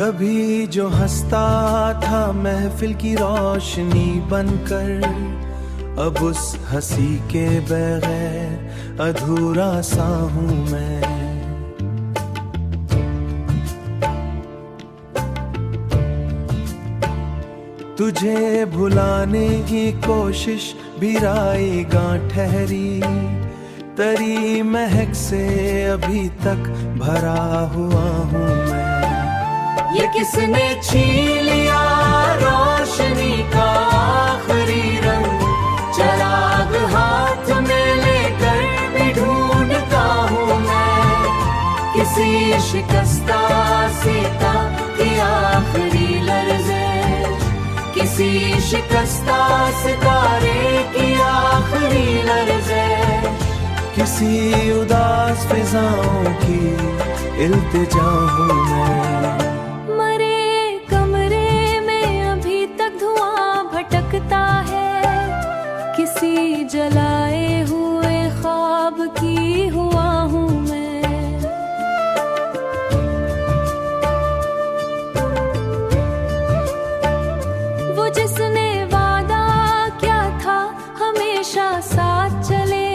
कभी जो हंसता था महफिल की रोशनी बनकर, अब उस हंसी के बगैर अधूरा सा हूँ मैं। तुझे भुलाने की कोशिश भी राईगां ठहरी, तेरी महक से अभी तक भरा हुआ हूँ मैं। ये किसने छीन लिया रोशनी का आखिरी रंग, चिराग हाथ में लेकर भी ढूंढता हूँ मैं। किसी शिकस्ता सीता की आखिरी लर्ज़े, किसी शिकस्ता सितारे की आखिरी लर्ज़े, किसी उदास फिजाओं की इल्तिजा हूँ मैं। मरे कमरे में अभी तक धुआं भटकता है, किसी जलाए हुए ख्वाब की हुआ हूँ मैं। वो जिसने वादा किया था हमेशा साथ चले,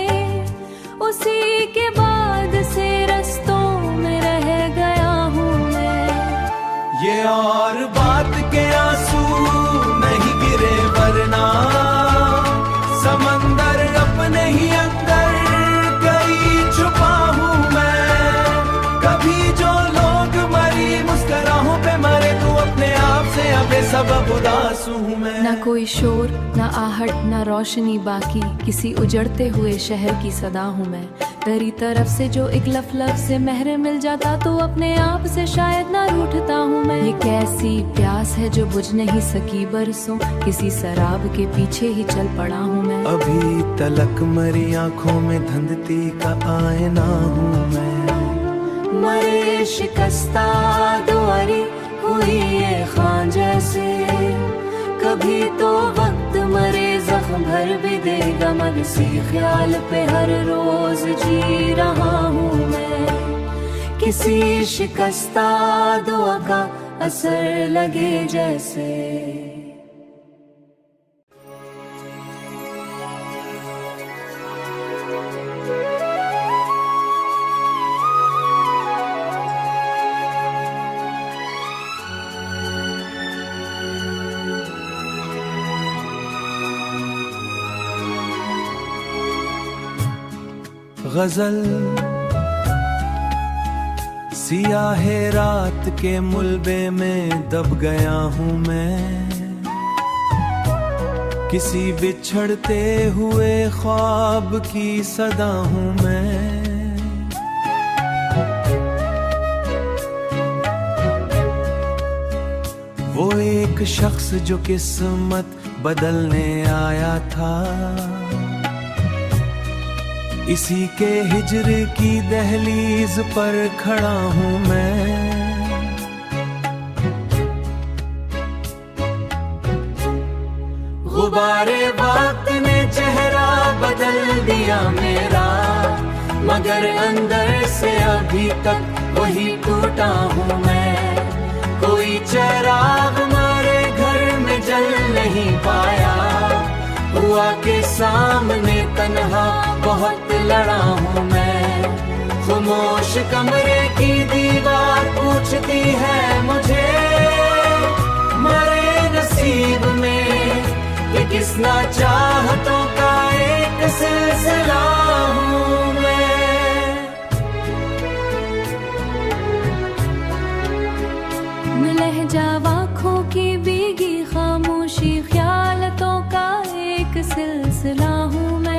उसी के बाद से रस्तों में रह गया हूँ मैं। ये और बात के आंसू नहीं गिरे वरना समंदर अपने ही अंदर कहीं छुपा हूँ मैं। कभी जो लोग मरी मुस्कुराहों पे मरे, तू अपने आप से अब सबब उदास हूँ मैं। ना कोई शोर ना आहट ना रोशनी बाकी, किसी उजड़ते हुए शहर की सदा हूँ मैं। तेरी तरफ से जो एक लफ्ज़ से महर मिल जाता, तो अपने आप से शायद ना रूठता हूँ मैं। ये कैसी प्यास है जो बुझ नहीं सकी बरसों, किसी शराब के पीछे ही चल पड़ा हूँ मैं। अभी तलक मरी आंखों में धंधती का आईना हूँ मैं। मरे शिकस्ता दुआरी हुई ये खां जैसे, कभी तो वक्त मरे जख्म भर भी देगा मन, सी ख्याल पे हर रोज जी रहा हूँ मैं। किसी शिकस्ता दुआ का असर लगे जैसे। गजल सियाहे रात के मुलबे में दब गया हूँ मैं। किसी बिछड़ते हुए ख्वाब की सदा हूँ मैं। वो एक शख्स जो किस्मत बदलने आया था, इसी के हिजर की दहलीज पर खड़ा हूँ मैं। गुबारे वक्त ने चेहरा बदल दिया मेरा, मगर अंदर से अभी तक वही टूटा हूँ मैं। कोई चिराग हमारे घर में जल नहीं पाया, हुआ के सामने तन्हा बहुत लड़ा हूँ मैं। खामोश कमरे की दीवार पूछती है मुझे, मरे नसीब में ये किसना चाहतों का एक सिलसिला हूँ मैं। लहजा आँखों की भीगी खामोशी ख्यालतों का एक सिलसिला हूँ मैं।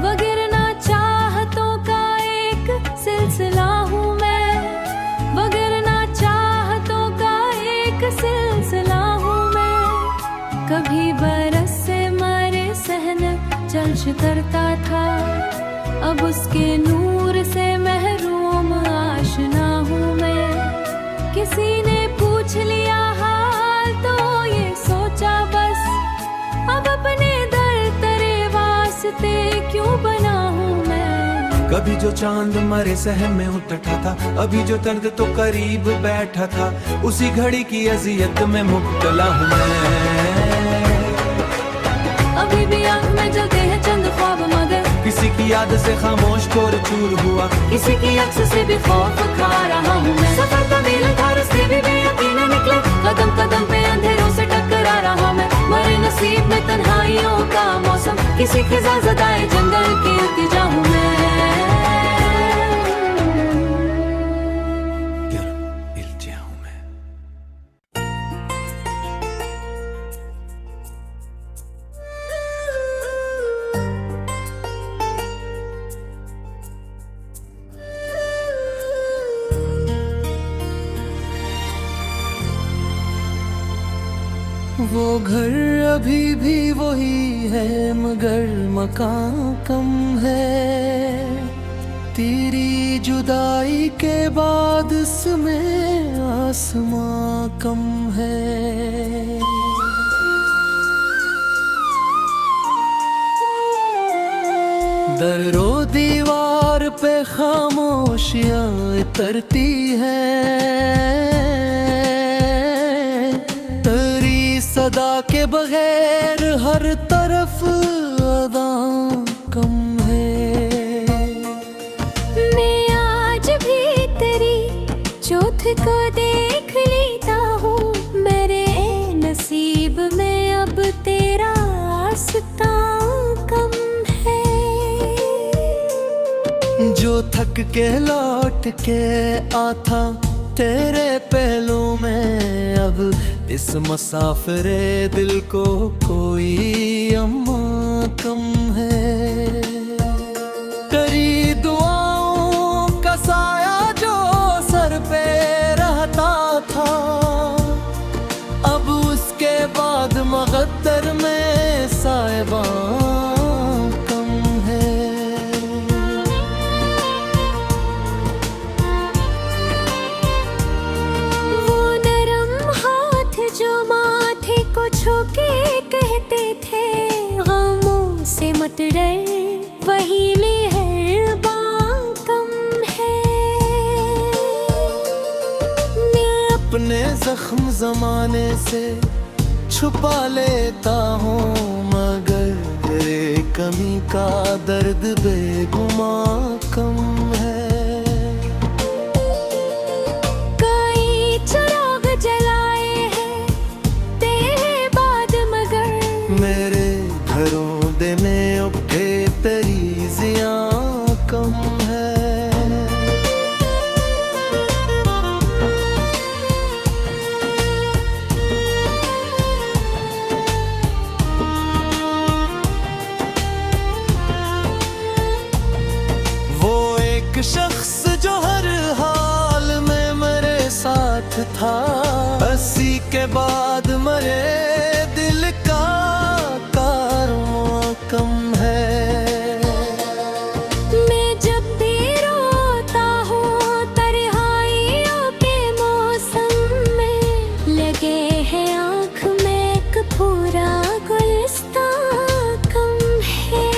वगिरना चाहतों का एक सिलसिला हूँ मैं। वगिरना चाहतों का एक सिलसिला हूँ मैं। कभी बरस से मरे सहन जल्श करता था, अब उसके नूर से महरूम आशना हूँ मैं। किसी ने पूछ लिया हाल तो ये सोचा बस, अब अपने दर तरे वास्ते क्यों बना हूँ मैं। कभी जो चांद मरे सहम में उतरा था, अभी जो दर्द तो करीब बैठा था, उसी घड़ी की अजियत में मुब्तला हूँ मैं। अभी भी आँख में जलते हैं चंद ख्वाब मगर किसी की याद से खामोश चोर चूर हुआ, किसी की अक्स से भी खौफ खा रहा हूँ मैं। सफर तवील था, रास्ते भी बेयकीन निकले, कदम कदम पे अंधेरों से टकरा रहा मैं। मरे नसीब में तन्हाइयों का मौसम, किसी खिजा ज़दाए जंगल की इल्तिजा हूँ मैं। इल्तिजा हूँ मैं। वो घर अभी भी वही है मगर मकान कम है। तेरी जुदाई के बाद इसमें आसमां कम है। दरो दीवार पे खामोशियां तरती हैं, सदा के बगैर हर तरफ अदा कम है। मैं आज भी तेरी चोट को देख लेता हूँ, मेरे नसीब में अब तेरा रास्ता कम है। जो थक के लौट के आता तेरे पहलू में, अब इस मुसाफिरे दिल को कोई अम्मा कम है। तेरी दुआओं का साया जो सर पे रहता था, अब उसके बाद मगद्दर में साहिबा कम है। के कहते थे गमों से मत डर, वही मेहरबान कम है। मैं अपने जख्म जमाने से छुपा लेता हूँ, मगर कमी का दर्द बेगुमा कम है। कई चिराग जलाए हैं तेरे बाद मगर मेरे घरों दे में उठे तेरी जिया कम है। शख्स जो हर हाल में मेरे साथ था, 80 के बाद मरे दिल का कारवां कम है। मैं जब भी रोता हूँ तन्हाइयों के मौसम में, लगे हैं आँख में एक पूरा गुलिस्तां कम है।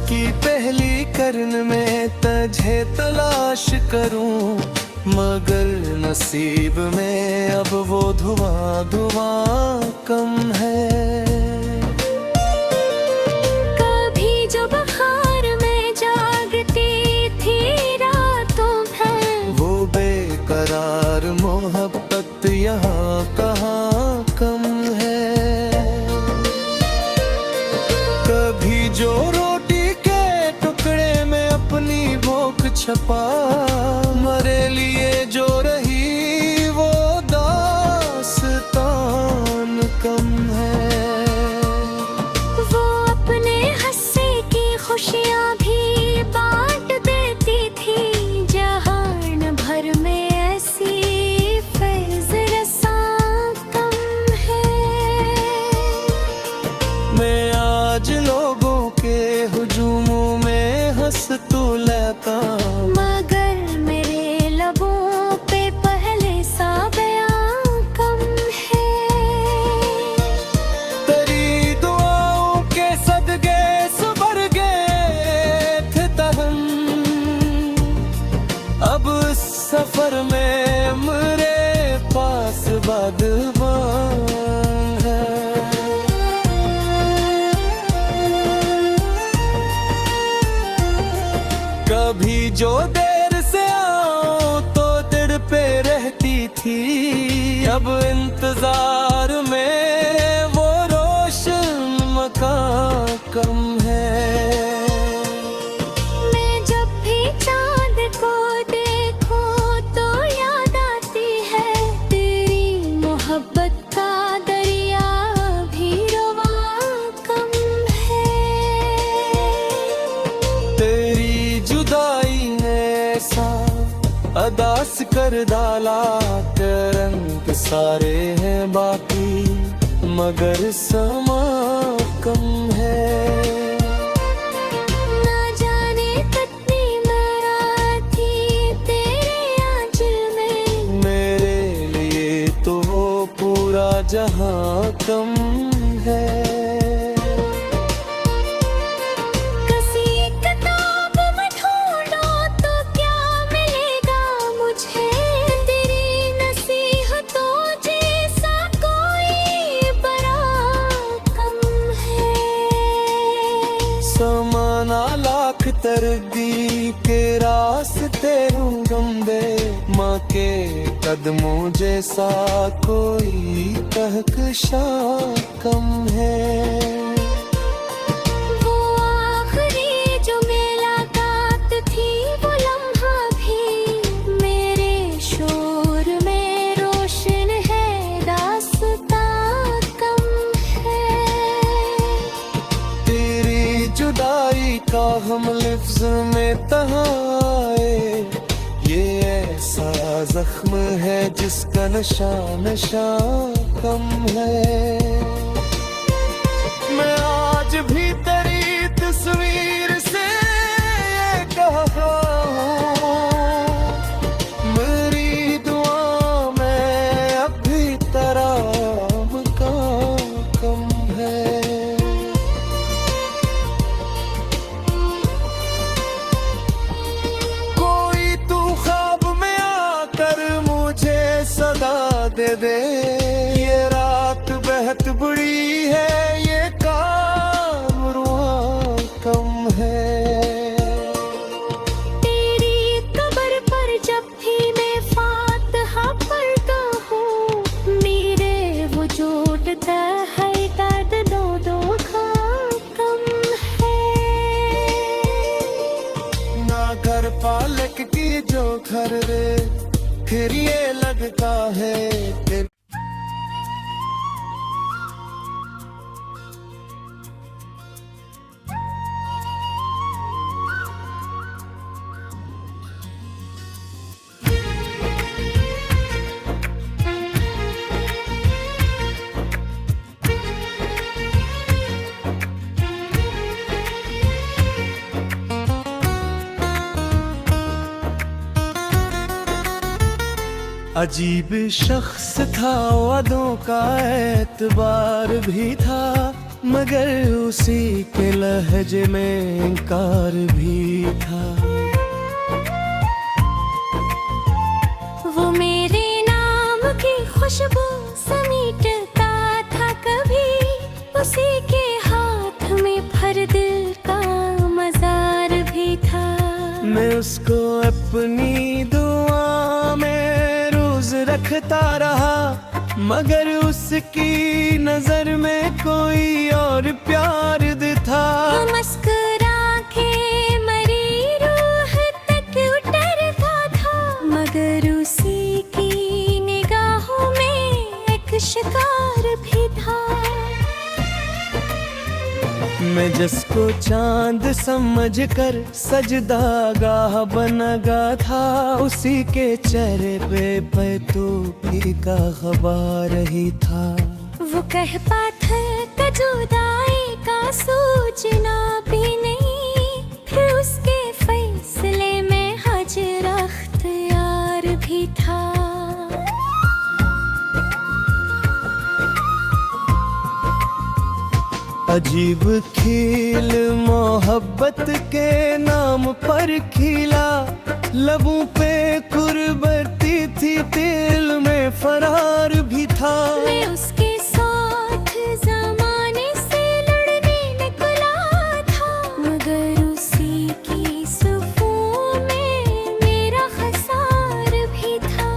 की पहली करन में तुझे तलाश करूं, मगर नसीब में अब वो धुआं धुआं कम है। कभी जो बहार में जागती थी रातों भर, वो बेकरार मोहब्बत यहाँ कहाँ कम है। कभी जो छपा मरे लिए जो रही वो दास्तान कम है। वो अपने हंसे की खुशियाँ भी आज लोगों के हुजूमों में हंस तू लेता, मगर मेरे लबों पे पहले सा बयां कम है। तेरी दुआओं के सदके सुभर गए थे तहम, अब इस सफर में मेरे पास बागबान है। कभी जो देर से आओ तो दिल पे रहती थी, अब इंतजार में वो रोशन मकान कम है। मैं जब भी चांद को देखूं तो याद आती है तेरी मोहब्बत का दरिया भी रवा कम है। तेरी जुदाई ने ऐसा अदास कर डाला के रंग सारे हैं बाकी, मगर समा कम है। ना जाने कितनी मरा थी तेरे आंचल में, मेरे लिए तो पूरा जहां कम है। किसी किताब में ढूंढो तो क्या मिलेगा मुझे, तेरी नसीहतों जैसा कोई बड़ा कम है। समाना लाख तरक्की के रास्ते हूँ गंदे, माँ के कदमों जैसा कोई कहकशा कम है। वो आखिरी जो मुलाकात थी वो लम्हा भी मेरे शोर में रोशन है, दास्तां कम है। तेरी जुदाई का हम लफ्ज में तहाए, ये ऐसा जख्म है जिसका नशा नशा कम है। मैं आज भी तेरी तस्वीर से ये कहा हूँ, मेरी दुआ में अब भी तराम का कम है। कोई तू ख्वाब में आकर मुझे सदा दे दे, ये रात बेहद बुरी है, ये काम रुआ कम है। तेरी कब्र पर जब भी मैं फातिहा पढ़ता हूँ, मेरे वजूद है दर्द दो दो का कम है। ना घर पालक की जो घर रे, फिर ये लगता है कि अजीब शख्स था, वादों का एतबार भी था, मगर उसी के लहजे में इनकार भी था। वो मेरे नाम की खुशबू समीटता था कभी, उसी के हाथ में फर दिल का मजार भी था। मैं उसको अपनी दुआ में रोज रखता रहा, मगर उसकी नजर में कोई और प्यार था। मुस्कुरा के मरी रूह तक उतरता था, मगर उसी की निगाहों में एक शिकार भी था। मैं जिसको चांद समझकर सजदागाह बनगा था, उसी के चेहरे पे पैतूबी का खबर ही था। वो कह पाथर का जुदाई का सूर अजीब खील मोहब्बत के नाम पर खिला, लबों पे कुर्बती थी, दिल में फरार भी था। मैं उसके साथ जमाने से लड़ने निकला था, मगर उसी की सफ़ों में मेरा खसार भी था।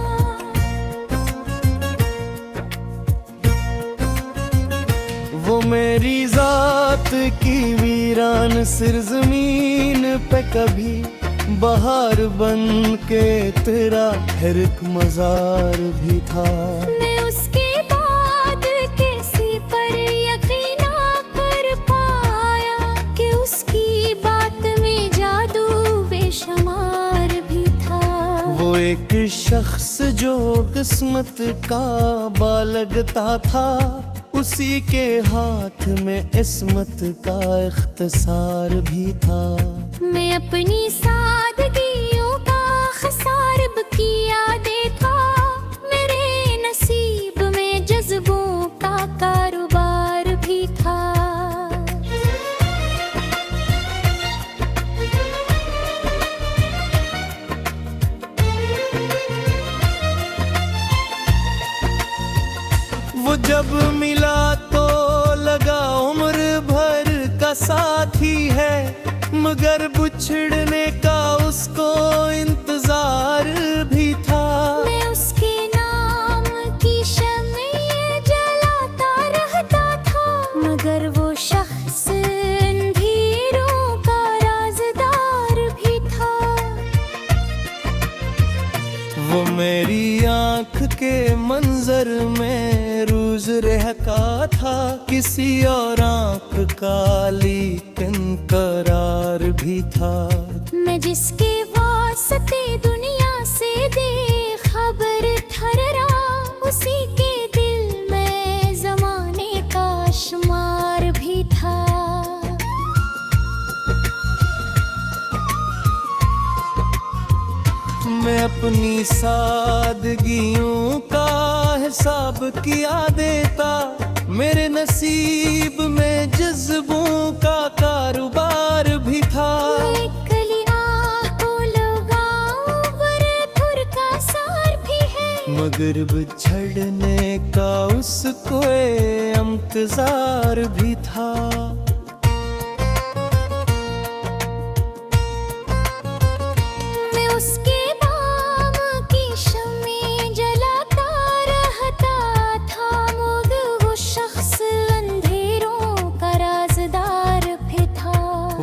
वो मेरी जात की वीरान सिरजमीन पे कभी बहार बन के तेरा हर एक मजार भी था। मैं उसके बाद किसी पर यकीन ना कर पाया कि उसकी बात में जादू बेशुमार भी था। वो एक शख्स जो किस्मत का बालगता था, उसी के हाथ में इस्मत का इख्तिसार भी था। मैं अपनी सादगियों का खसारब किया देता, मेरे नसीब में जज्बों का कारोबार भी था। वो जब मिला तो लगा उम्र भर का साथी है, मगर बिछड़ने का उसको इंतजार भी था। मैं उसके नाम की शम्में जलाता रहता था, मगर वो शख्स अंधेरों का राज़दार भी था। वो मेरी आँख के मंजर में रोज रहता था, किसी और आँख का लेकिन करार भी था। मैं जिसके वास्ते दुनिया से बेखबर ठहरा, उसी के दिल में जमाने का शुमार भी था। मैं अपनी सादगियों का हिसाब किया देता, मेरे नसीब में जज्बों का कारोबार भी था। मैं कलियां को लगाऊं बरे थुर का सार भी है, मगर बिछड़ने का उसको इंतजार भी था। मैं उसके नाम की शम्में जलाता रहता था, मगर वो शख्स अंधेरों का राज़दार भी था।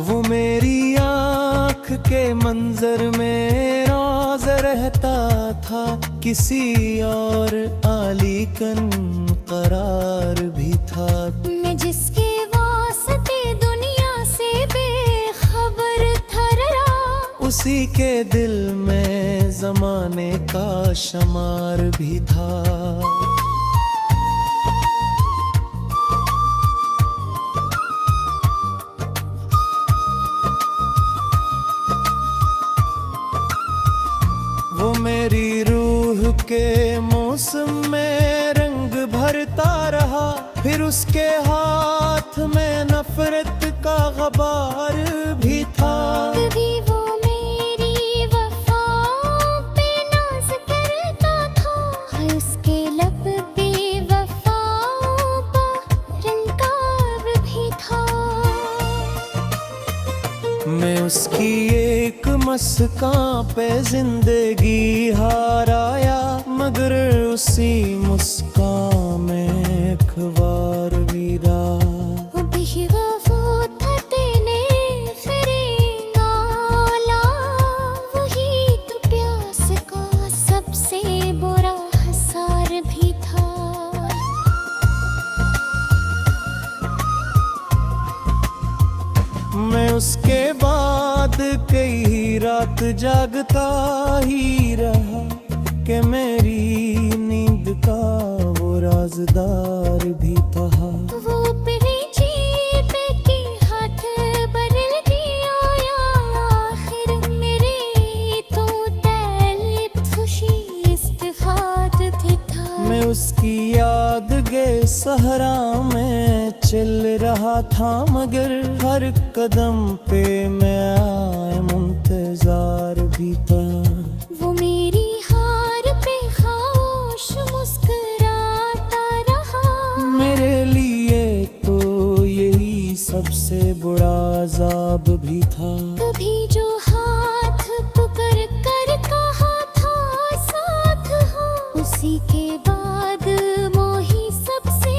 वो मेरी आँख के मंजर में राज रहता था, किसी और आलीकन करार भी था। मैं जिसके वास्ते दुनिया से बेखबर ठहरा, उसी के दिल में जमाने का शुमार भी था। वो मेरी रूह के मौसम में रंग भरता रहा, फिर उसके हाथ में नफरत का गबार भी था। कभी वो मेरी वफाओं पे नाज करता था, हाय उसके लब पे वफाओं पर इनकार भी था। मैं उसकी एक मुस्कान पे जिंदगी हार आया, मगर उसी मुस्कान में एक बार भी रहा। बेवफा था तेने फिरे नाला, वही तो प्यास का सबसे बुरा हसार भी था। मैं उसके बाद कई रात जागता ही रहा, कि मेरी नींद का वो राजदार भी था। वो अपनी जीप के हाथ बदल दिया या आखिर मेरे तो तैलीब खुशी इस्तिफाद भी था। मैं उसकी याद के सहरा में चल रहा था मगर हर कदम पे मैं मुंतजार भी था। वो मेरी हार पे खामोश मुस्कुराता रहा। मेरे लिए तो यही सबसे बड़ा अज़ाब भी था। कभी जो हाथ पकड़ कर कहा था साथ हो, उसी के बाद मोही सबसे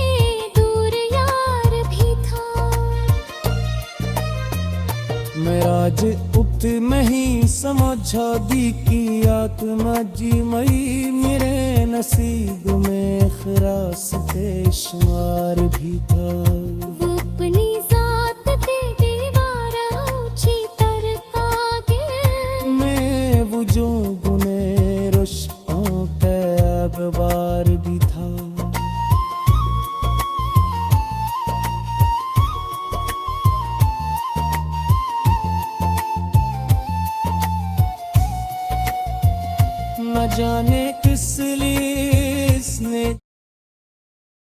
दूर यार भी था। मेरा जे उत में ही समझा दी की आत्मा जी मई, मेरे नसीब में खरास शुमार भी था।